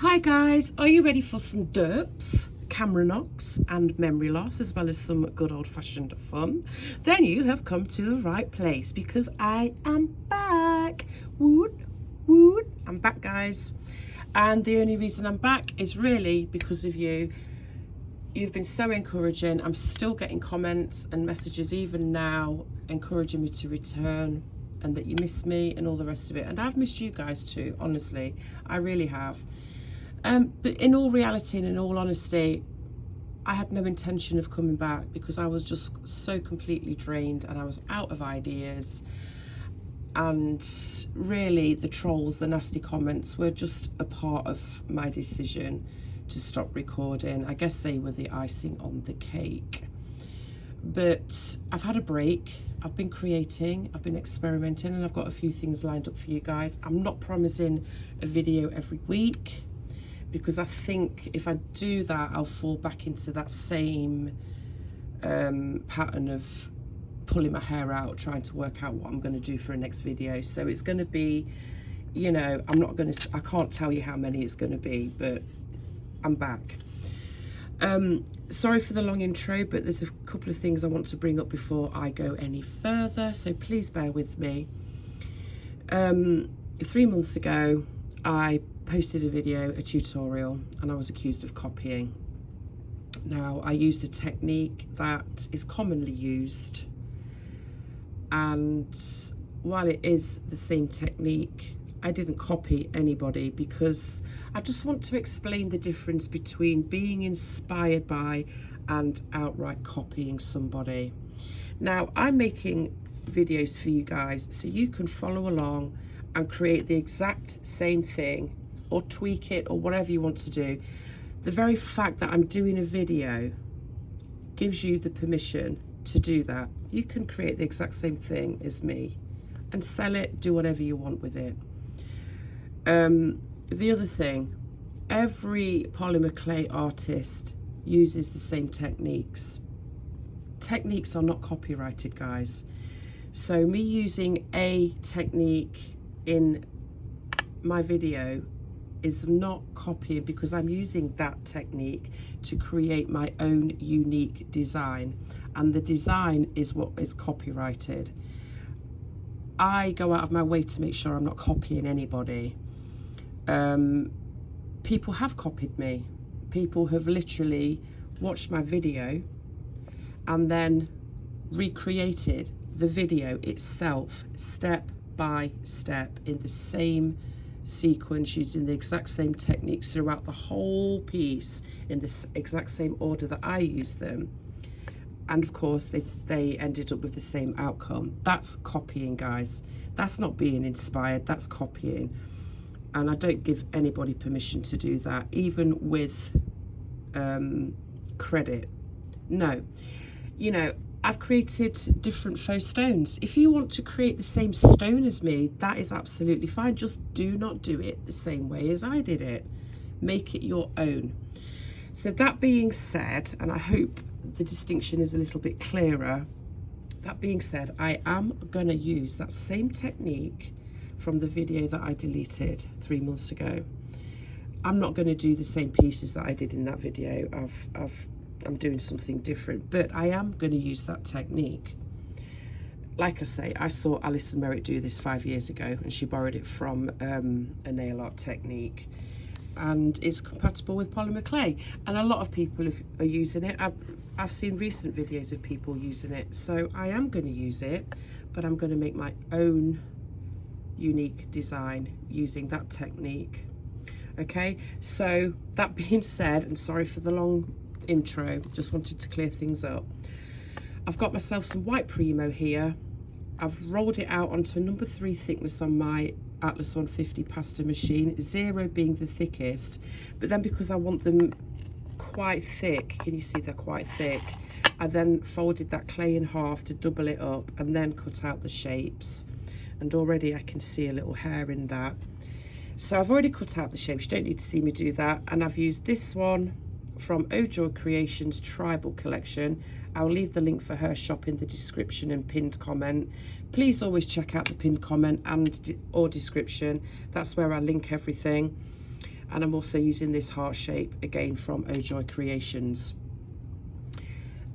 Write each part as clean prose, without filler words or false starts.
Hi guys, are you ready for some derps, camera knocks and memory loss, as well as some good old-fashioned fun? Then you have come to the right place, because I am back. Woot woot, I'm back guys, and the only reason I'm back is really because of you. You've been so encouraging. I'm still getting comments and messages even now encouraging me to return, and that you miss me and all the rest of it, and I've missed you guys too, honestly, I really have. But in all reality and in all honesty, I had no intention of coming back, because I was just so completely drained and I was out of ideas, and really the trolls, the nasty comments were just a part of my decision to stop recording. I guess they were the icing on the cake. But I've had a break, I've been creating, I've been experimenting, and I've got a few things lined up for you guys. I'm not promising a video every week, because I think if I do that, I'll fall back into that same pattern of pulling my hair out, trying to work out what I'm going to do for a next video. So it's going to be, you know, I can't tell you how many it's going to be, but I'm back. Sorry for the long intro, but there's a couple of things I want to bring up before I go any further, so please bear with me. 3 months ago, I posted a video, a tutorial, and I was accused of copying. Now, I used a technique that is commonly used, and while it is the same technique, I didn't copy anybody, because I just want to explain the difference between being inspired by and outright copying somebody. Now, I'm making videos for you guys so you can follow along and create the exact same thing, or tweak it, or whatever you want to do. The very fact that I'm doing a video gives you the permission to do that. You can create the exact same thing as me and sell it, do whatever you want with it. The other thing, every polymer clay artist uses the same techniques. Techniques are not copyrighted, guys. So me using a technique in my video is not copying, because I'm using that technique to create my own unique design, and the design is what is copyrighted. I go out of my way to make sure I'm not copying anybody. People have copied me. People have literally watched my video and then recreated the video itself step by step in the same sequence, using the exact same techniques throughout the whole piece in the exact same order that I used them, and of course they ended up with the same outcome. That's copying, guys. That's not being inspired, that's copying, and I don't give anybody permission to do that, even with credit. No, you know, I've created different faux stones. If you want to create the same stone as me, that is absolutely fine. Just do not do it the same way as I did it. Make it your own. So that being said, and I hope the distinction is a little bit clearer, that being said, I am going to use that same technique from the video that I deleted 3 months ago. I'm not going to do the same pieces that I did in that video. I'm doing something different, but I am going to use that technique. Like I say, I saw Alison Merritt do this 5 years ago, and she borrowed it from a nail art technique, and it's compatible with polymer clay, and a lot of people are using it. I've seen recent videos of people using it, so I am going to use it, but I'm going to make my own unique design using that technique. Okay, so that being said, and sorry for the long intro, just wanted to clear things up. I've got myself some white Premo here. I've rolled it out onto a number 3 thickness on my Atlas 150 pasta machine, 0 being the thickest, but then because I want them quite thick, can you see they're quite thick, I then folded that clay in half to double it up and then cut out the shapes, and already I can see a little hair in that. So I've already cut out the shapes, you don't need to see me do that, and I've used this one from Joy Creations Tribal Collection. I'll leave the link for her shop in the description and pinned comment. Please always check out the pinned comment and or description. That's where I link everything. And I'm also using this heart shape again from Ojoy Creations.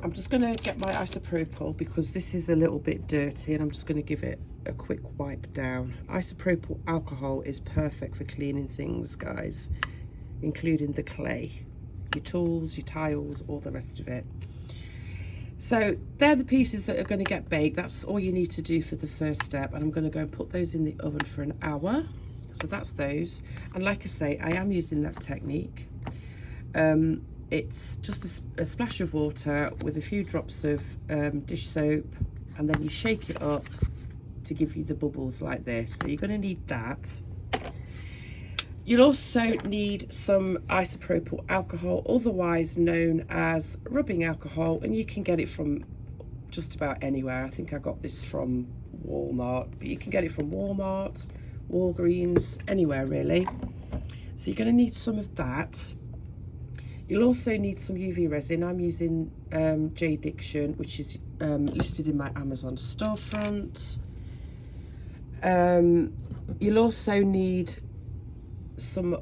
I'm just going to get my isopropyl because this is a little bit dirty, and I'm just going to give it a quick wipe down. Isopropyl alcohol is perfect for cleaning things, guys, including the clay, your tools, your tiles, all the rest of it. So they're the pieces that are going to get baked. That's all you need to do for the first step, and I'm going to go and put those in the oven for an hour. So that's those, and like I say, I am using that technique. It's just a splash of water with a few drops of dish soap, and then you shake it up to give you the bubbles like this. So you're going to need that. You'll also need some isopropyl alcohol, otherwise known as rubbing alcohol, and you can get it from just about anywhere. I think I got this from Walmart, but you can get it from Walmart, Walgreens, anywhere really. So you're going to need some of that. You'll also need some UV resin. I'm using J Diction, which is listed in my Amazon storefront. You'll also need some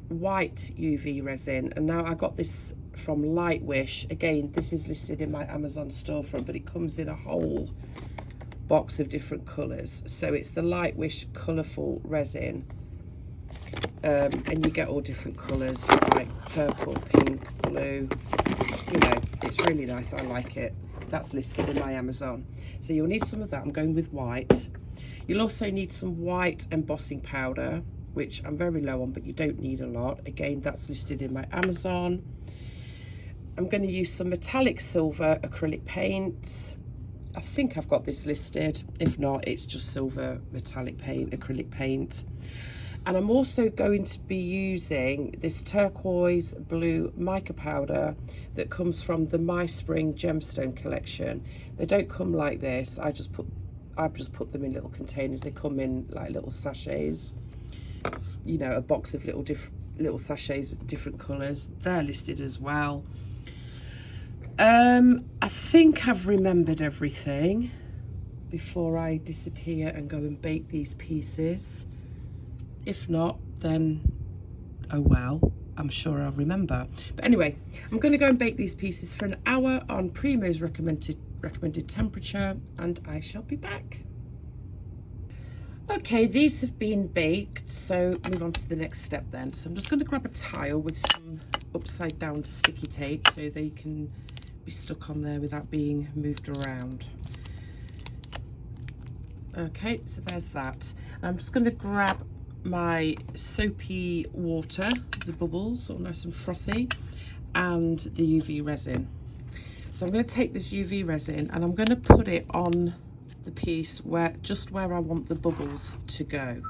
white UV resin, and now I got this from Lightwish. Again, this is listed in my Amazon storefront, but it comes in a whole box of different colours. So it's the Lightwish colourful resin. And you get all different colours like purple, pink, blue. You know, it's really nice. I like it. That's listed in my Amazon. So you'll need some of that. I'm going with white. You'll also need some white embossing powder, which I'm very low on, but you don't need a lot. Again, that's listed in my Amazon. I'm going to use some metallic silver acrylic paint. I think I've got this listed. If not, it's just silver metallic paint, acrylic paint. And I'm also going to be using this turquoise blue mica powder that comes from the Meyspring gemstone collection. They don't come like this. I've just put them in little containers. They come in like little sachets. You know, a box of little sachets with different colours. They're listed as well. I think I've remembered everything before I disappear and go and bake these pieces. If not, then oh well, I'm sure I'll remember. But anyway, I'm going to go and bake these pieces for an hour on Premo's recommended temperature, and I shall be back. Okay, these have been baked, so move on to the next step then. So I'm just going to grab a tile with some upside down sticky tape so they can be stuck on there without being moved around. Okay, so there's that. I'm just going to grab my soapy water, the bubbles all nice and frothy, and the UV resin. So I'm going to take this UV resin and I'm going to put it on the piece just where I want the bubbles to go.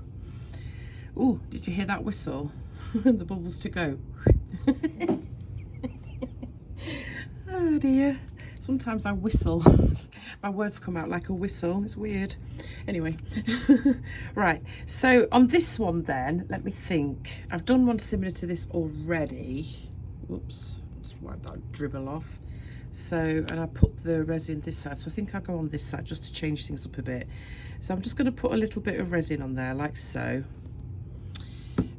Oh, did you hear that whistle? The bubbles to go. Oh dear, sometimes I whistle. My words come out like a whistle. It's weird. Anyway, right, so on this one then, let me think. I've done one similar to this already. Whoops, let's wipe that dribble off. So, and I put the resin this side, so I think I'll go on this side just to change things up a bit. So I'm just going to put a little bit of resin on there like so,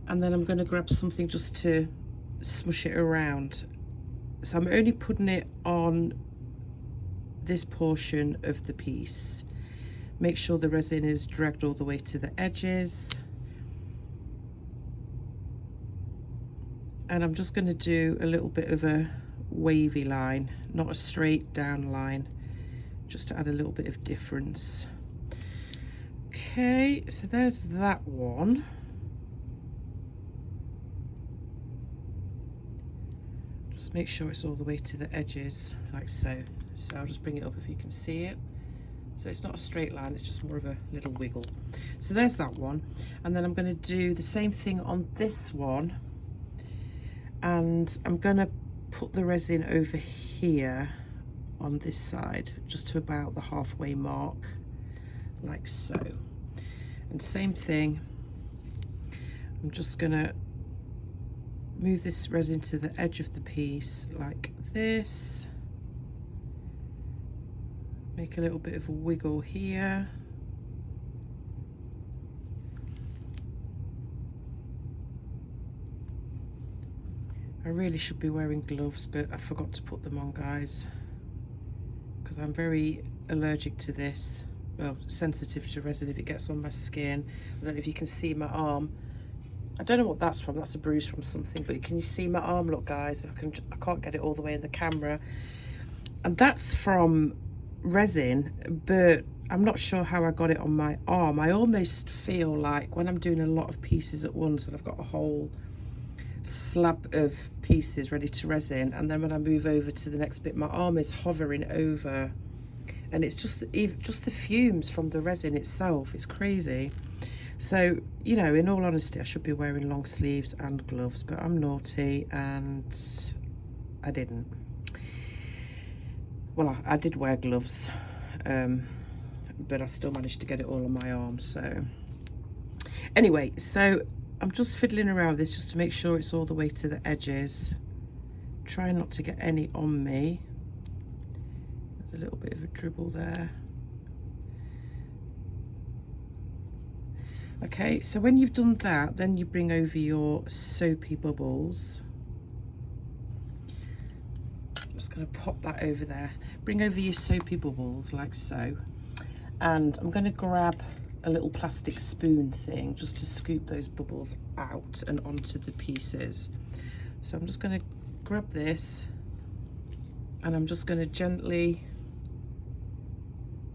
and then I'm going to grab something just to smush it around. So I'm only putting it on this portion of the piece. Make sure the resin is dragged all the way to the edges, and I'm just going to do a little bit of a wavy line, not a straight down line, just to add a little bit of difference. Okay, so there's that one. Just make sure it's all the way to the edges like so. So I'll just bring it up if you can see it. So it's not a straight line, it's just more of a little wiggle. So there's that one, and then I'm going to do the same thing on this one, and I'm going to put the resin over here on this side, just to about the halfway mark, like so. And same thing, I'm just going to move this resin to the edge of the piece like this. Make a little bit of a wiggle here. I really should be wearing gloves, but I forgot to put them on, guys, because I'm very allergic to this. Well, sensitive to resin if it gets on my skin. I don't know if you can see my arm. I don't know what that's from. That's a bruise from something, but can you see my arm? Look, guys, if I can't get it all the way in the camera. And that's from resin, but I'm not sure how I got it on my arm. I almost feel like when I'm doing a lot of pieces at once and I've got a whole slab of pieces ready to resin, and then when I move over to the next bit, my arm is hovering over, and it's just the fumes from the resin itself. It's crazy. So, you know, in all honesty, I should be wearing long sleeves and gloves, but I'm naughty and I didn't. Well, I did wear gloves, but I still managed to get it all on my arm. So anyway, so I'm just fiddling around with this just to make sure it's all the way to the edges. Try not to get any on me. There's a little bit of a dribble there. Okay, so when you've done that, then you bring over your soapy bubbles. I'm just going to pop that over there. Bring over your soapy bubbles like so. And I'm going to grab a little plastic spoon thing just to scoop those bubbles out and onto the pieces. So I'm just going to grab this and I'm just going to gently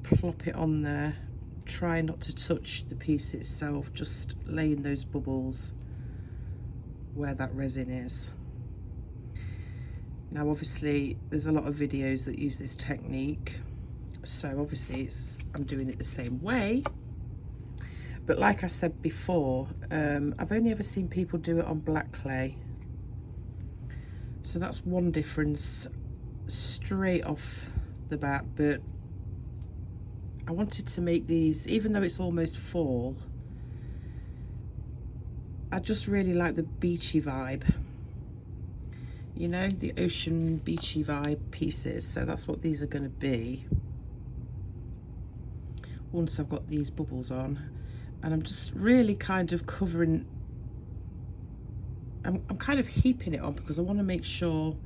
plop it on there. Try not to touch the piece itself, just laying those bubbles where that resin is. Now obviously there's a lot of videos that use this technique, so obviously I'm doing it the same way, but like I said before, I've only ever seen people do it on black clay, so that's one difference straight off the bat. But I wanted to make these, even though it's almost fall, I just really like the beachy vibe, you know, the ocean beachy vibe pieces. So that's what these are going to be once I've got these bubbles on. And I'm just really kind of covering, I'm kind of heaping it on because I want to make sure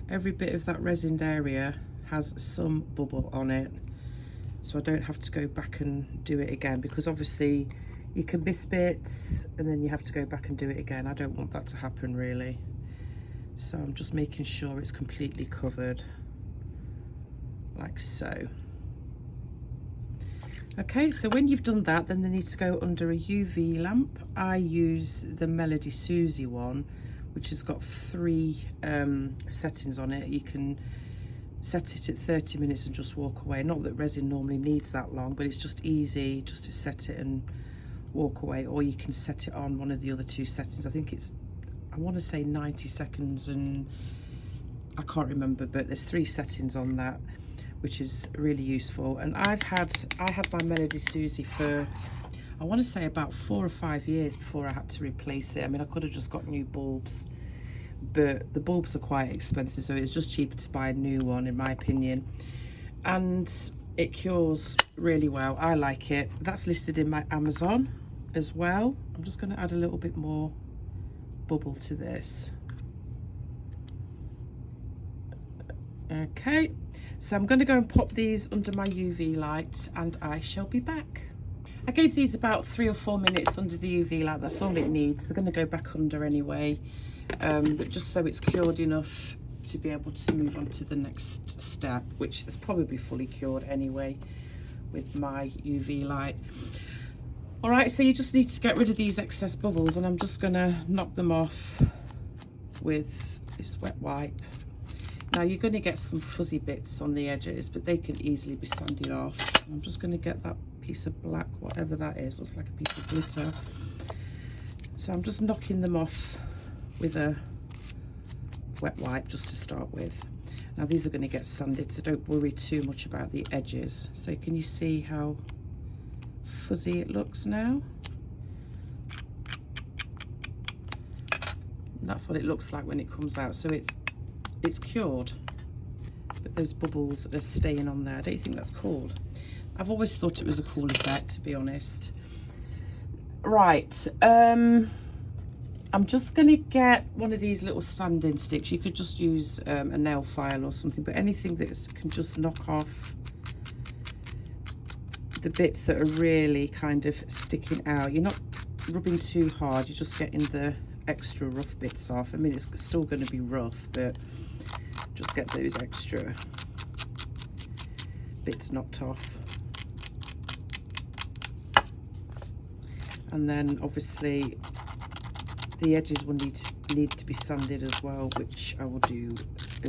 every bit of that resined area has some bubble on it, so I don't have to go back and do it again, because obviously you can miss bits and then you have to go back and do it again. I don't want that to happen really. So I'm just making sure it's completely covered like so. Okay, so when you've done that, then they need to go under a UV lamp. I use the Melody Susie one, which has got 3 settings on it. You can set it at 30 minutes and just walk away. Not that resin normally needs that long, but it's just easy just to set it and walk away. Or you can set it on one of the other 2 settings. I think it's, I want to say 90 seconds and I can't remember, but there's 3 settings on that, which is really useful. And I had my Melody Susie for, I want to say about 4 or 5 years before I had to replace it. I mean, I could have just got new bulbs, but the bulbs are quite expensive, so it's just cheaper to buy a new one in my opinion. And it cures really well. I like it. That's listed in my Amazon as well. I'm just going to add a little bit more bubble to this. Okay, so I'm going to go and pop these under my UV light and I shall be back. I gave these about 3 or 4 minutes under the UV light. That's all it needs. They're going to go back under anyway, but just so it's cured enough to be able to move on to the next step, which is probably fully cured anyway with my UV light. All right, so you just need to get rid of these excess bubbles, and I'm just going to knock them off with this wet wipe. Now you're going to get some fuzzy bits on the edges, but they can easily be sanded off. I'm just going to get that piece of black, whatever that is, looks like a piece of glitter. So I'm just knocking them off with a wet wipe just to start with. Now these are going to get sanded, so don't worry too much about the edges. So can you see how fuzzy it looks now? And that's what it looks like when it comes out. So it's cured, but those bubbles are staying on there. I don't think that's cool. I've always thought it was a cool effect, to be honest. Right, I'm just going to get one of these little sanding sticks. You could just use a nail file or something, but anything that can just knock off the bits that are really kind of sticking out. You're not rubbing too hard, you're just getting the extra rough bits off. I mean, it's still going to be rough, but just get those extra bits knocked off. And then obviously the edges will need to be sanded as well, which I will do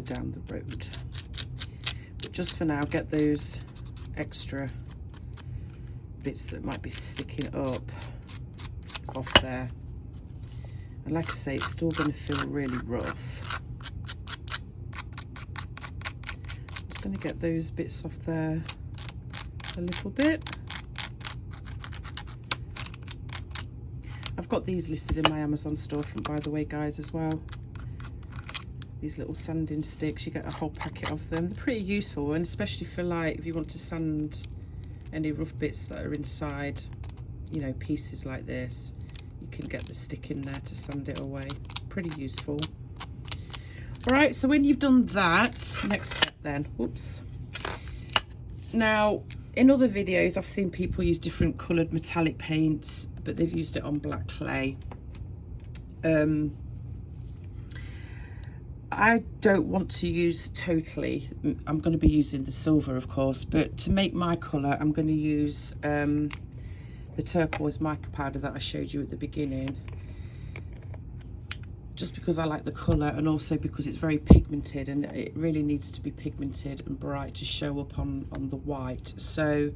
down the road. But just for now, get those extra bits that might be sticking up off there. And like I say, it's still going to feel really rough. Just going to get those bits off there a little bit. I've got these listed in my Amazon storefront, by the way, guys, as well. These little sanding sticks, you get a whole packet of them. They're pretty useful, and especially for like if you want to sand any rough bits that are inside, you know, pieces like this, you can get the stick in there to sand it away. Pretty useful. All right, so when you've done that, next step then, whoops. Now, in other videos, I've seen people use different coloured metallic paints, but they've used it on black clay. I don't want to use totally, I'm going to be using the silver, of course, but to make my colour, I'm going to use the turquoise mica powder that I showed you at the beginning, just because I like the colour, and also because it's very pigmented, and it really needs to be pigmented and bright to show up on the white. So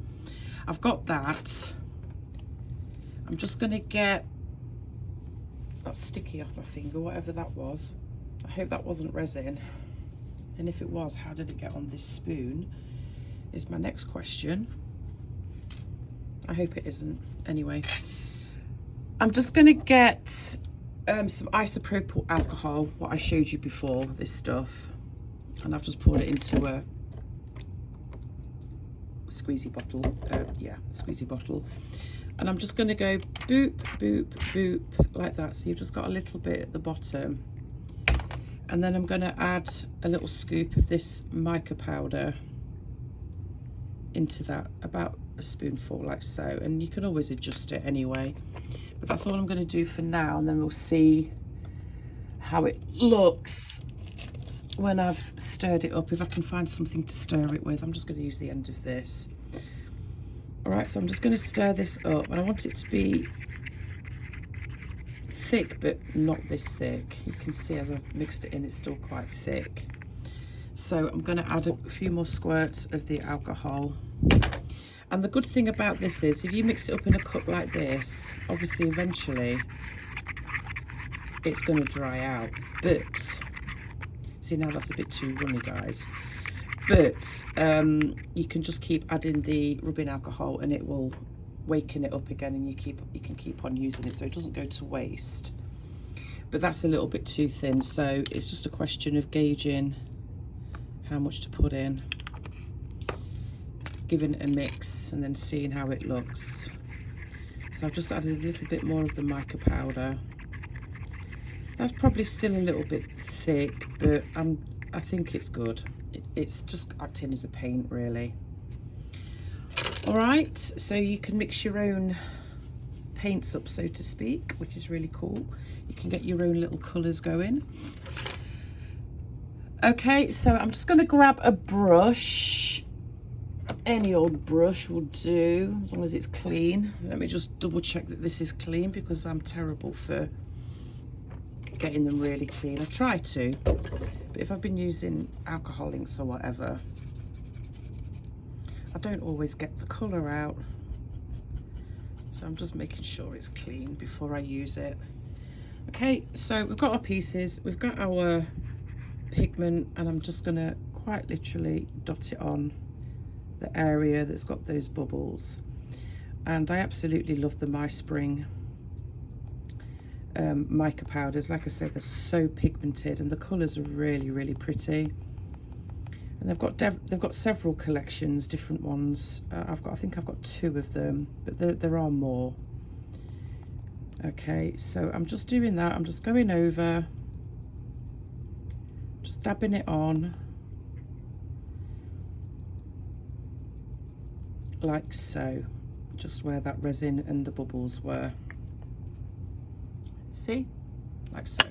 I've got that. I'm just going to get that sticky off my finger, whatever that was. I hope that wasn't resin, and if it was, how did it get on this spoon is my next question. I hope it isn't. Anyway, I'm just going to get some isopropyl alcohol, what I showed you before, this stuff, and I've just poured it into a squeezy bottle. Squeezy bottle. And I'm just going to go boop, boop, boop, like that. So you've just got a little bit at the bottom. And then I'm going to add a little scoop of this mica powder into that, about a spoonful like so. And you can always adjust it anyway. But that's all I'm going to do for now. And then we'll see how it looks when I've stirred it up. If I can find something to stir it with, I'm just going to use the end of this. Alright, so I'm just going to stir this up, and I want it to be thick, but not this thick. You can see as I've mixed it in, it's still quite thick. So I'm going to add a few more squirts of the alcohol. And the good thing about this is, if you mix it up in a cup like this, obviously eventually it's going to dry out. But, see, now that's a bit too runny, guys. But you can just keep adding the rubbing alcohol, and it will waken it up again, and you can keep on using it, so it doesn't go to waste. But that's a little bit too thin, so it's just a question of gauging how much to put in, giving it a mix, and then seeing how it looks. So I've just added a little bit more of the mica powder. That's probably still a little bit thick, but I think it's good. It's just acting as a paint, really. All right, so you can mix your own paints up, so to speak, which is really cool. You can get your own little colours going. Okay, so I'm just going to grab a brush. Any old brush will do, as long as it's clean. Let me just double check that this is clean, because I'm terrible for getting them really clean. I try to, but if I've been using alcohol inks or whatever, I don't always get the colour out. So I'm just making sure it's clean before I use it. Okay, so we've got our pieces, we've got our pigment, and I'm just going to quite literally dot it on the area that's got those bubbles. And I absolutely love the Meyspring mica powders. Like I said, they're so pigmented, and the colours are really, really pretty. And they've got several collections, different ones. I think I've got 2 of them, but there are more. Okay, so I'm just doing that. I'm just going over, just dabbing it on like so, just where that resin and the bubbles were. See, like so.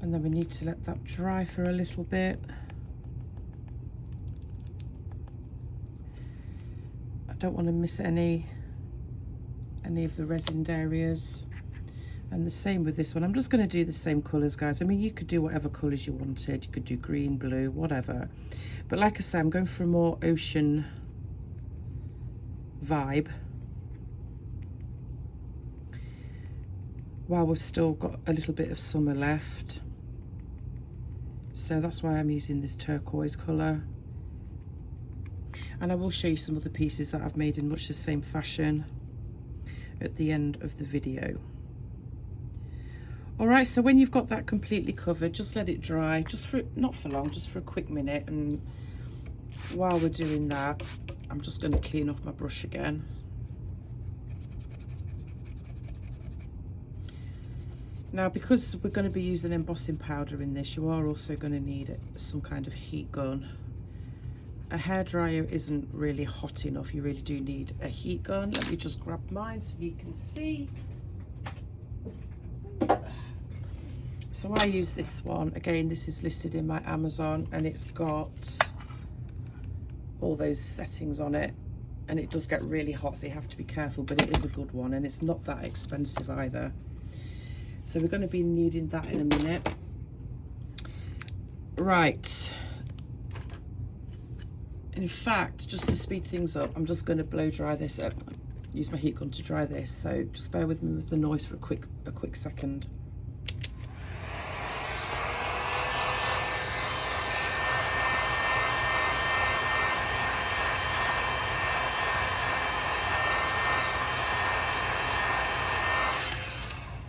And then we need to let that dry for a little bit. I don't want to miss any of the resined areas. And the same with this one. I'm just going to do the same colours, guys. I mean, you could do whatever colours you wanted. You could do green, blue, whatever. But like I say, I'm going for a more ocean vibe, while we've still got a little bit of summer left. So that's why I'm using this turquoise colour. And I will show you some other pieces that I've made in much the same fashion at the end of the video. All right, so when you've got that completely covered, just let it dry, just for, not for long, just for a quick minute. And while we're doing that, I'm just going to clean off my brush again. Now, because we're going to be using embossing powder in this, you are also going to need some kind of heat gun. A hairdryer isn't really hot enough. You really do need a heat gun. Let me just grab mine so you can see. So I use this one. Again, this is listed in my Amazon, and it's got all those settings on it. And it does get really hot, so you have to be careful, but it is a good one, and it's not that expensive either. So we're going to be needing that in a minute. Right. In fact, just to speed things up, I'm just going to blow dry this up. Use my heat gun to dry this. So just bear with me with the noise for a quick second.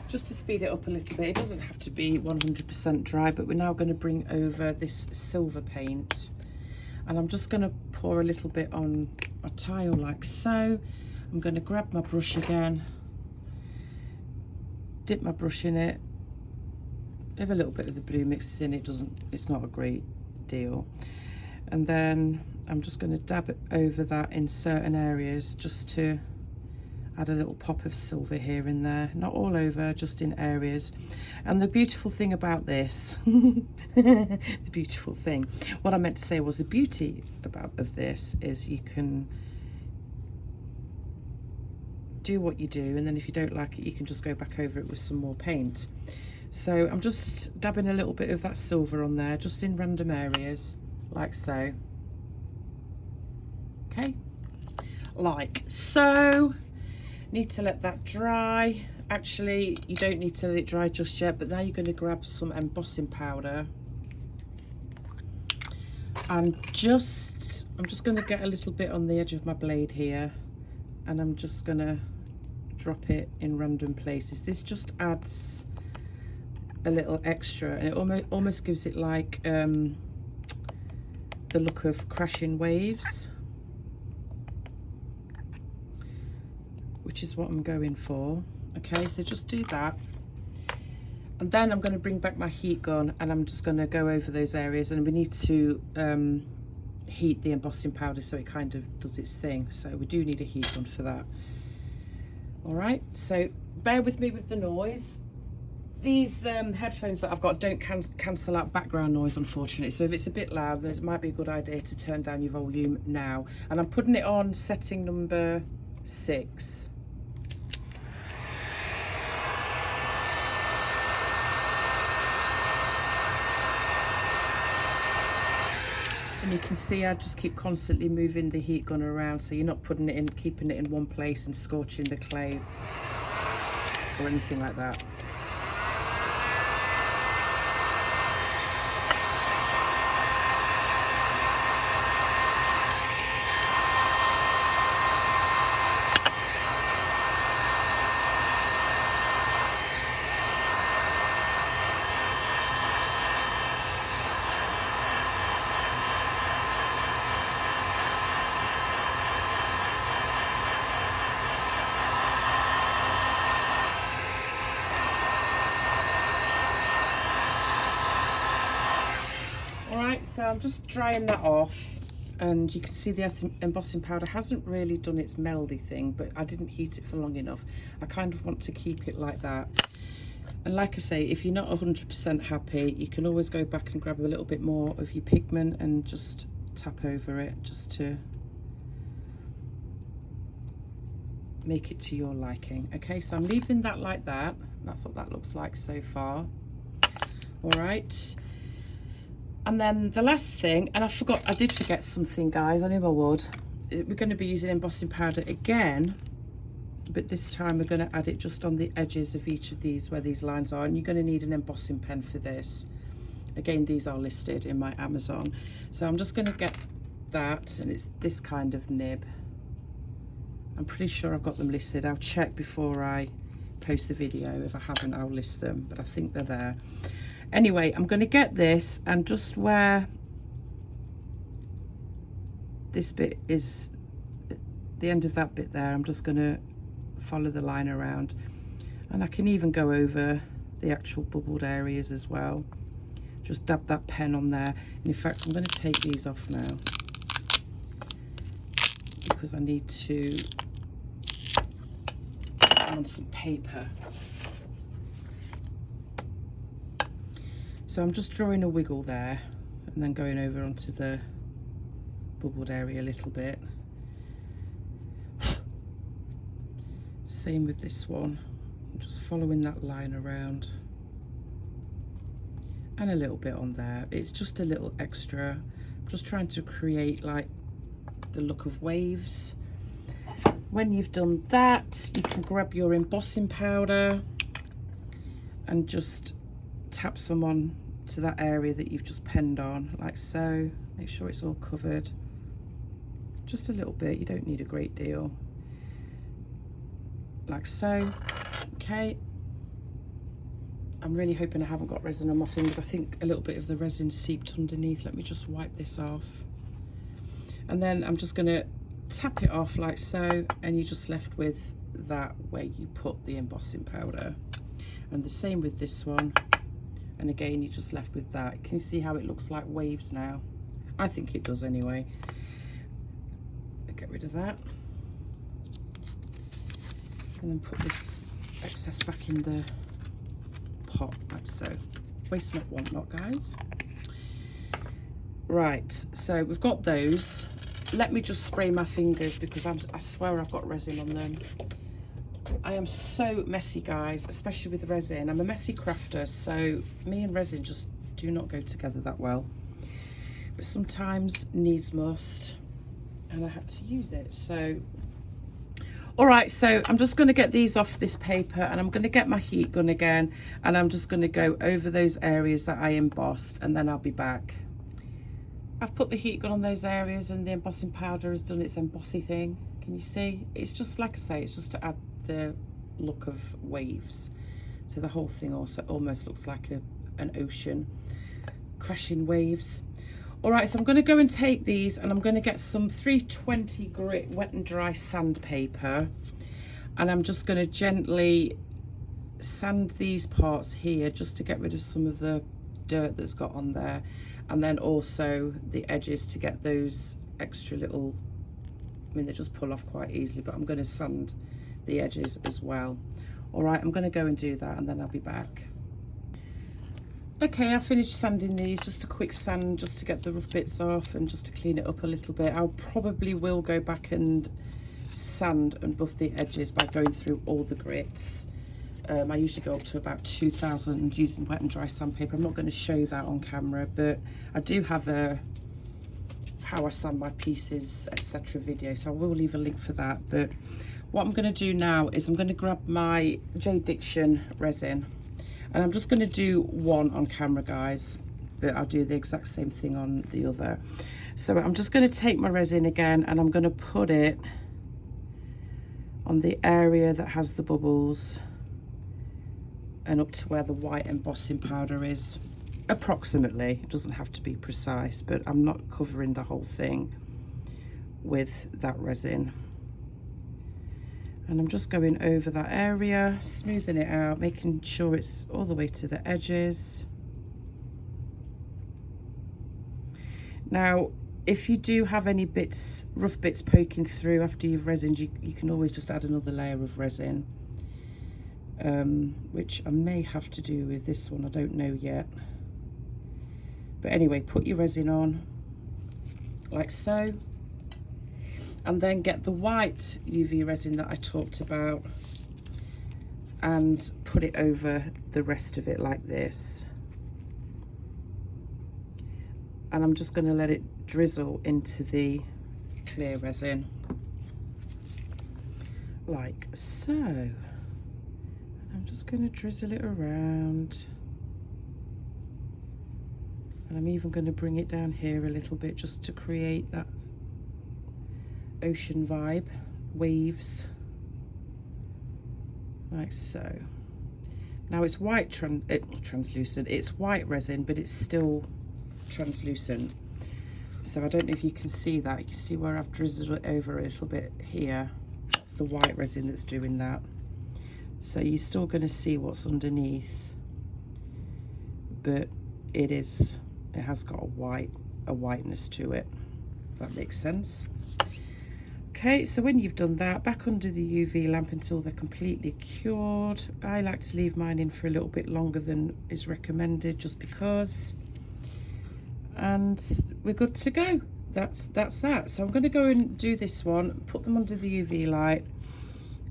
Just to speed it up a little bit, it doesn't have to be 100% dry, but we're now going to bring over this silver paint, and I'm just going to pour a little bit on a tile like so. I'm going to grab my brush again, dip my brush in it. If a little bit of the blue mixes in, it's not a great deal. And then I'm just going to dab it over that in certain areas, just to add a little pop of silver here and there, not all over, just in areas. And the beautiful thing about this, the beautiful thing, what I meant to say was the beauty of this is you can do what you do, and then if you don't like it, you can just go back over it with some more paint. So I'm just dabbing a little bit of that silver on there, just in random areas, like so. Okay, like so. Need to let that dry. Actually, you don't need to let it dry just yet, but now you're going to grab some embossing powder, and I'm just going to get a little bit on the edge of my blade here, and I'm just going to drop it in random places. This just adds a little extra, and it almost gives it like the look of crashing waves, which is what I'm going for. Okay, so just do that, and then I'm going to bring back my heat gun, and I'm just going to go over those areas, and we need to heat the embossing powder so it kind of does its thing. So we do need a heat gun for that. All right, so bear with me with the noise. These headphones that I've got don't cancel out background noise, unfortunately, so if it's a bit loud, then it might be a good idea to turn down your volume now. And I'm putting it on setting number 6. And you can see I just keep constantly moving the heat gun around, so you're not putting it in, keeping it in one place and scorching the clay or anything like that. So I'm just drying that off, and you can see the embossing powder hasn't really done its meldy thing, but I didn't heat it for long enough. I kind of want to keep it like that. And like I say, if you're not 100% happy, you can always go back and grab a little bit more of your pigment and just tap over it, just to make it to your liking. Okay, so I'm leaving that like that. That's what that looks like so far. All right. And then the last thing, and I did forget something, guys, I knew I would. We're going to be using embossing powder again, but this time we're going to add it just on the edges of each of these where these lines are, and you're going to need an embossing pen for this. Again, these are listed in my Amazon. So I'm just going to get that, and it's this kind of nib. I'm pretty sure I've got them listed. I'll check before I post the video. If I haven't, I'll list them, but I think they're there. Anyway, I'm going to get this, and just where this bit is, the end of that bit there, I'm just going to follow the line around, and I can even go over the actual bubbled areas as well. Just dab that pen on there. And in fact, I'm going to take these off now because I need to put them on some paper. So I'm just drawing a wiggle there and then going over onto the bubbled area a little bit. Same with this one. I'm just following that line around. And a little bit on there. It's just a little extra. I'm just trying to create like the look of waves. When you've done that, you can grab your embossing powder and just tap some on to that area that you've just penned on, like so. Make sure it's all covered. Just a little bit, you don't need a great deal. Like so. Okay. I'm really hoping I haven't got resin on my fingers. I think a little bit of the resin seeped underneath. Let me just wipe this off. And then I'm just going to tap it off like so, and you're just left with that where you put the embossing powder. And the same with this one. And again, you're just left with that. Can you see how it looks like waves now? I think it does anyway. Get rid of that. And then put this excess back in the pot like so. Waste not, want not, guys. Right, so we've got those. Let me just spray my fingers because I swear I've got resin on them. I am so messy, guys, especially with resin. I'm a messy crafter, so me and resin just do not go together that well. But sometimes needs must, and I had to use it. So all right, so I'm just going to get these off this paper, and I'm going to get my heat gun again, and I'm just going to go over those areas that I embossed, and then I'll be back. I've put the heat gun on those areas, and the embossing powder has done its embossy thing. Can you see? It's just, like I say, it's just to add the look of waves. So the whole thing also almost looks like an ocean, crashing waves. All right, so I'm going to go and take these, and I'm going to get some 320 grit wet and dry sandpaper, and I'm just going to gently sand these parts here just to get rid of some of the dirt that's got on there, and then also the edges to get those extra little, I mean, they just pull off quite easily, but I'm going to sand the edges as well. All right, I'm going to go and do that, and then I'll be back. Okay, I finished sanding these, just a quick sand just to get the rough bits off and just to clean it up a little bit. I probably will go back and sand and buff the edges by going through all the grits. I usually go up to about 2000 using wet and dry sandpaper. I'm not going to show that on camera, but I do have a how I sand my pieces, etc. video, so I will leave a link for that. But what I'm going to do now is I'm going to grab my Jade Diction resin. And I'm just going to do one on camera, guys, but I'll do the exact same thing on the other. So I'm just going to take my resin again, and I'm going to put it on the area that has the bubbles and up to where the white embossing powder is, approximately. It doesn't have to be precise, but I'm not covering the whole thing with that resin. And I'm just going over that area, smoothing it out, making sure it's all the way to the edges. Now, if you do have any bits, rough bits poking through after you've resined, you can always just add another layer of resin, which I may have to do with this one, I don't know yet. But anyway, put your resin on, like so, and then get the white UV resin that I talked about and put it over the rest of it like this. And I'm just going to let it drizzle into the clear resin, like so. And I'm just going to drizzle it around. And I'm even going to bring it down here a little bit just to create that ocean vibe, waves, like so. Now it's white translucent, it's white resin, but it's still translucent. So I don't know if you can see that. You can see where I've drizzled it over a little bit here. That's the white resin that's doing that. So you're still going to see what's underneath, but it has got a whiteness to it, if that makes sense. Okay, so when you've done that, back under the UV lamp until they're completely cured. I like to leave mine in for a little bit longer than is recommended, just because. And we're good to go. That's that. So I'm going to go and do this one, put them under the UV light,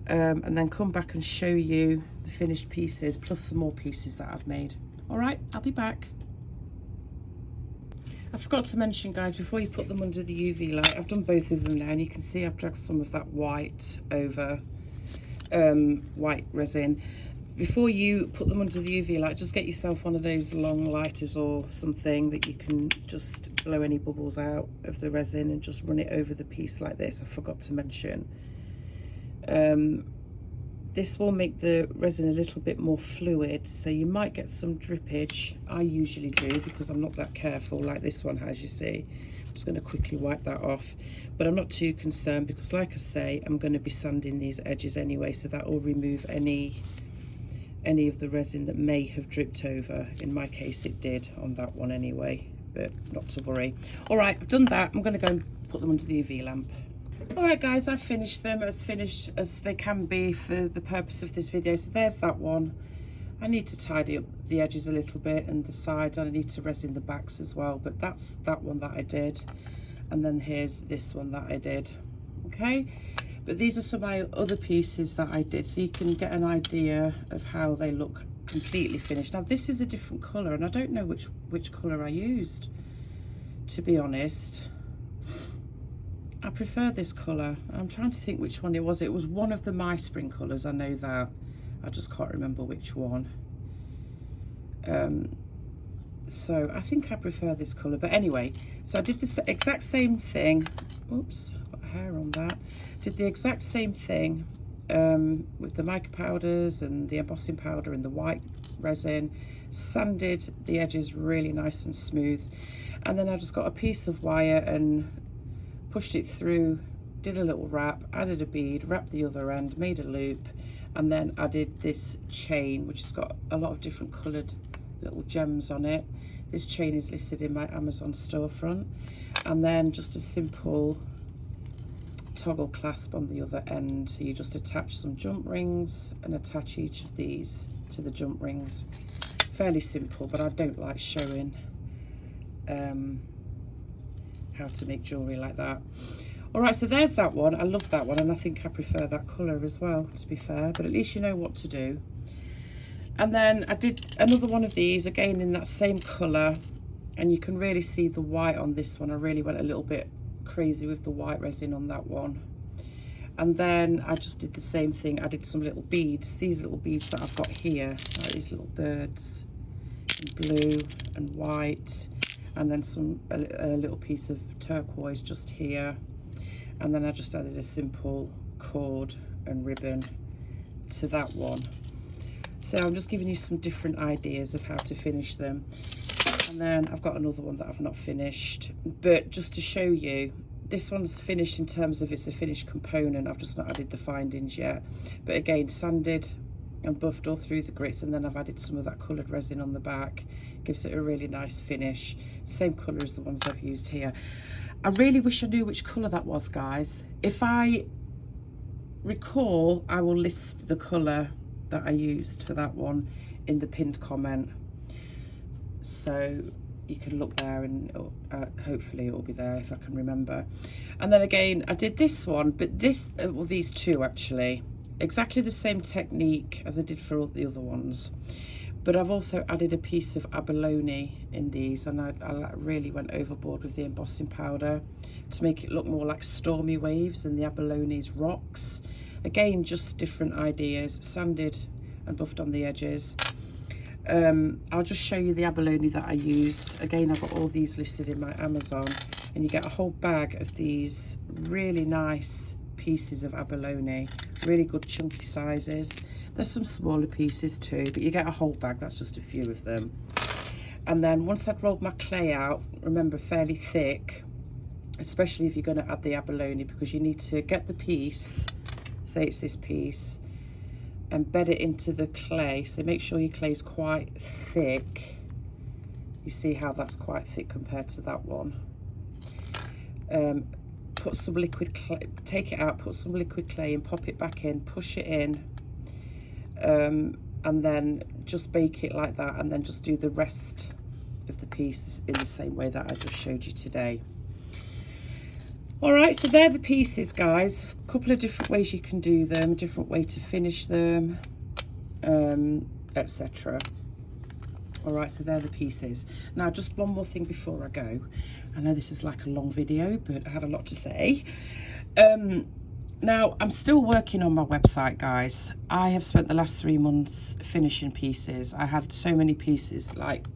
and then come back and show you the finished pieces plus some more pieces that I've made. All right, I'll be back. I forgot to mention, guys, before you put them under the UV light, I've done both of them now, and you can see I've dragged some of that white over, white resin. Before you put them under the UV light, just get yourself one of those long lighters or something that you can just blow any bubbles out of the resin and just run it over the piece like this. I forgot to mention. This will make the resin a little bit more fluid, so you might get some drippage. I usually do, because I'm not that careful like this one has, you see. I'm just going to quickly wipe that off, but I'm not too concerned because, like I say, I'm going to be sanding these edges anyway, so that will remove any of the resin that may have dripped over. In my case it did on that one anyway, but not to worry. All right, I've done that. I'm going to go and put them under the UV lamp. All right, guys, I've finished them as finished as they can be for the purpose of this video. So there's that one. I need to tidy up the edges a little bit and the sides, and I need to resin the backs as well, but that's that one that I did. And then here's this one that I did. Okay, but these are some of my other pieces that I did, so you can get an idea of how they look completely finished. Now this is a different colour, and I don't know which colour I used, to be honest. I prefer this colour. I'm trying to think which one it was. It was one of the Meyspring colours, I know that. I just can't remember which one. So I think I prefer this colour, but anyway, so I did the exact same thing. Oops, got hair on that. Did the exact same thing with the mica powders and the embossing powder and the white resin, sanded the edges really nice and smooth, and then I just got a piece of wire and pushed it through, did a little wrap, added a bead, wrapped the other end, made a loop, and then added this chain, which has got a lot of different coloured little gems on it. This chain is listed in my Amazon storefront. And then just a simple toggle clasp on the other end. So you just attach some jump rings and attach each of these to the jump rings. Fairly simple, but I don't like showing how to make jewellery like that. All right, so there's that one. I love that one, and I think I prefer that colour as well, to be fair, but at least you know what to do. And then I did another one of these, again in that same colour, and you can really see the white on this one. I really went a little bit crazy with the white resin on that one. And then I just did the same thing, added some little beads, these little beads that I've got here, like these little birds in blue and white, and then a little piece of turquoise just here. And then I just added a simple cord and ribbon to that one. So I'm just giving you some different ideas of how to finish them. And then I've got another one that I've not finished, but just to show you, this one's finished in terms of it's a finished component. I've just not added the findings yet. But again, sanded and buffed all through the grits, and then I've added some of that coloured resin on the back. Gives it a really nice finish. Same colour as the ones I've used here. I really wish I knew which colour that was, guys. If I recall, I will list the colour that I used for that one in the pinned comment, so you can look there, and hopefully it will be there if I can remember. And then again, I did this one, but this, well, these two actually, exactly the same technique as I did for all the other ones, but I've also added a piece of abalone in these, and I really went overboard with the embossing powder to make it look more like stormy waves and the abalone's rocks. Again, just different ideas, sanded and buffed on the edges. I'll just show you the abalone that I used. Again, I've got all these listed in my Amazon, and you get a whole bag of these really nice pieces of abalone, really good chunky sizes. There's some smaller pieces too, but you get a whole bag. That's just a few of them. And then once I'd rolled my clay out, remember, fairly thick, especially if you're going to add the abalone, because you need to get the piece, say it's this piece, embed it into the clay. So make sure your clay is quite thick. You see how that's quite thick compared to that one. Put some liquid clay, take it out, put some liquid clay and pop it back in, push it in, and then just bake it like that, and then just do the rest of the piece in the same way that I just showed you today. All right, so they're the pieces, guys. A couple of different ways you can do them, different way to finish them, etc. All right, so they're the pieces. Now, just one more thing before I go. I know this is like a long video, but I had a lot to say. Now, I'm still working on my website, guys. I have spent the last 3 months finishing pieces. I had so many pieces, like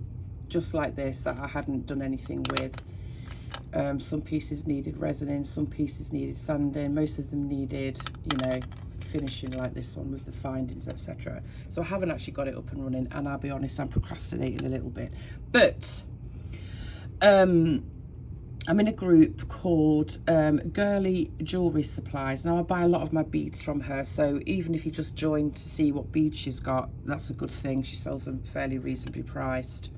just like this, that I hadn't done anything with. Some pieces needed resin in, some pieces needed sanding, most of them needed, you know, finishing like this one with the findings, etc. So I haven't actually got it up and running, and I'll be honest, I'm procrastinating a little bit. But I'm in a group called Girly Jewellery Supplies. Now, I buy a lot of my beads from her, so even if you just join to see what beads she's got, that's a good thing. She sells them fairly reasonably priced.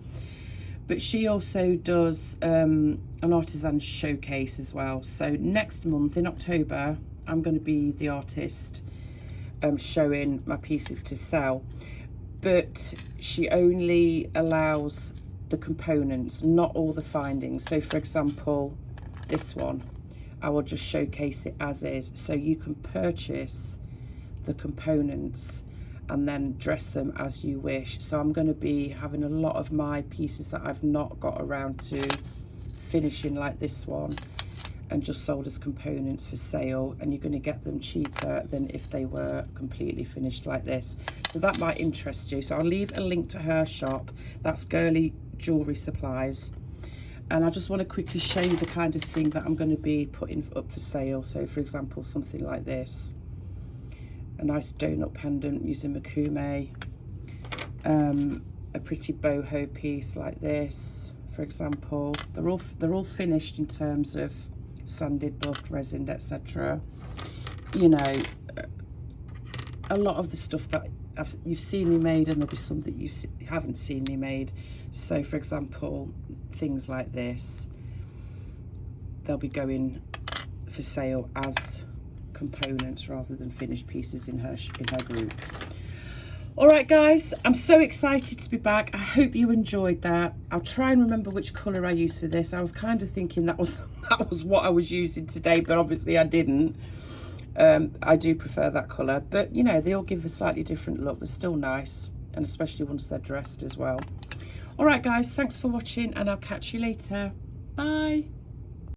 But she also does an artisan showcase as well. So next month in October, I'm going to be the artist showing my pieces to sell. But she only allows the components, not all the findings. So for example, this one, I will just showcase it as is. So you can purchase the components and then dress them as you wish. So I'm going to be having a lot of my pieces that I've not got around to finishing, like this one, and just sold as components for sale, and you're going to get them cheaper than if they were completely finished like this. So that might interest you. So I'll leave a link to her shop. That's Girly Jewellery Supplies. And I just want to quickly show you the kind of thing that I'm going to be putting up for sale. So for example, something like this, a nice donut pendant using macrame, a pretty boho piece like this, for example. They're all finished in terms of sanded, buffed, resined, etc. You know, a lot of the stuff that you've seen me made, and there'll be some that you haven't seen me made. So for example, things like this, they'll be going for sale as components rather than finished pieces in her group. All right, guys, I'm so excited to be back. I hope you enjoyed that. I'll try and remember which colour I used for this. I was kind of thinking that was what I was using today, but obviously I didn't. I do prefer that colour, but you know, they all give a slightly different look. They're still nice, and especially once they're dressed as well. All right, guys, thanks for watching, and I'll catch you later. Bye.